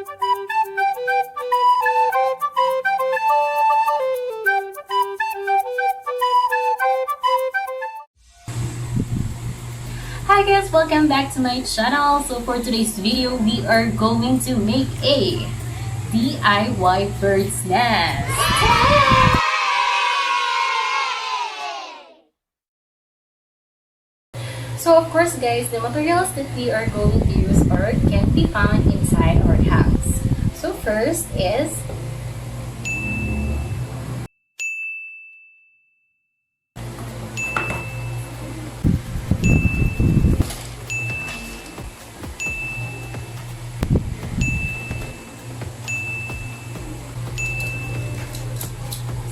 Hi guys, welcome back to my channel. So for today's video, we are going to make a DIY bird's nest. So of course guys, the materials that we are going to use or can be found inside our house. So first is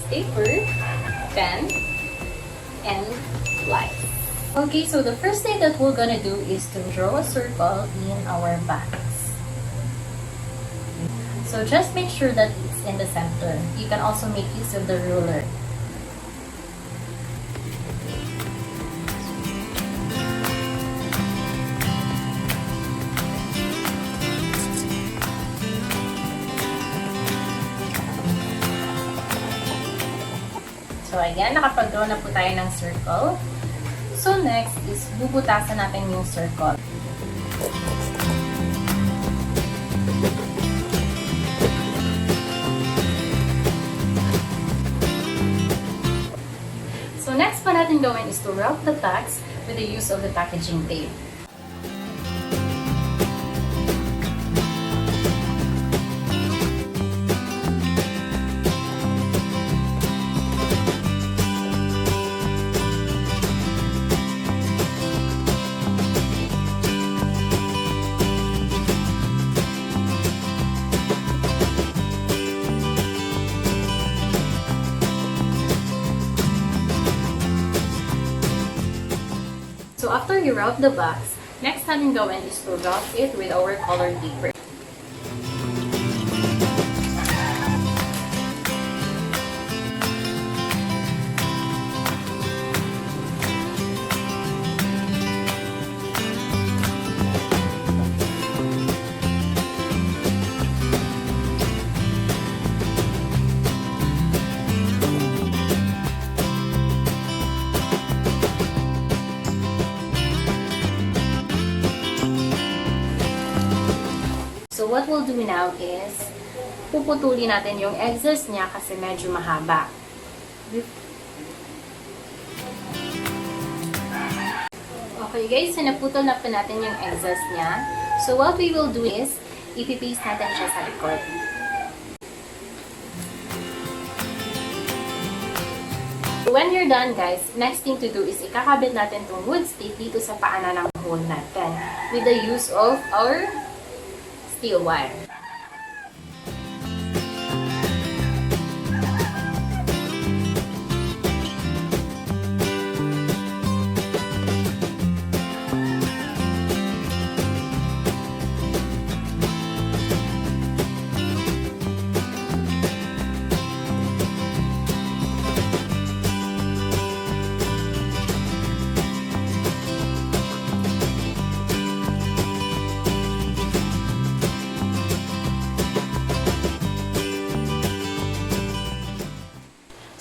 paper, pen, and light. Okay, so the first thing that we're gonna do is to draw a circle in our box. So just make sure that it's in the center. You can also make use of the ruler. So, ayan, nakapag-draw na po tayo ng circle. So, next is bubutasan natin yung circle. So, next pa natin gawin is to wrap the box with the use of the packaging tape. So after you wrap the box, next natin gawin is to wrap it with our colored paper. So what we'll do now is, puputulin natin yung excess niya kasi medyo mahaba. Okay guys, so naputol na po natin yung excess niya. So what we will do is, ipipaste natin siya sa likod. When you're done guys, next thing to do is ikakabit natin itong wood stick dito sa paanan ng hole natin with the use of our steel wire.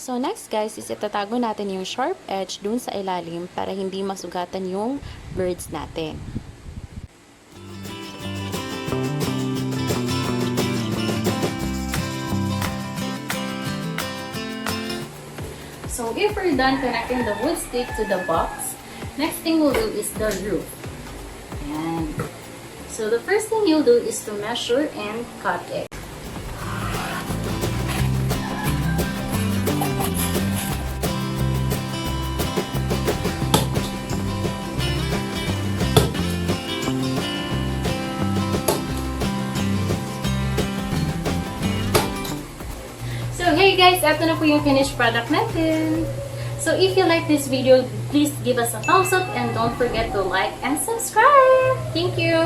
So next guys is itatago natin yung sharp edge dun sa ilalim para hindi masugatan yung birds natin. So if we're done connecting the wood stick to the box, next thing we'll do is the roof. Ayan. So the first thing you'll do is to measure and cut it. So, hey guys, ito na po yung finished product natin. So, if you like this video, please give us a thumbs up and don't forget to like and subscribe. Thank you!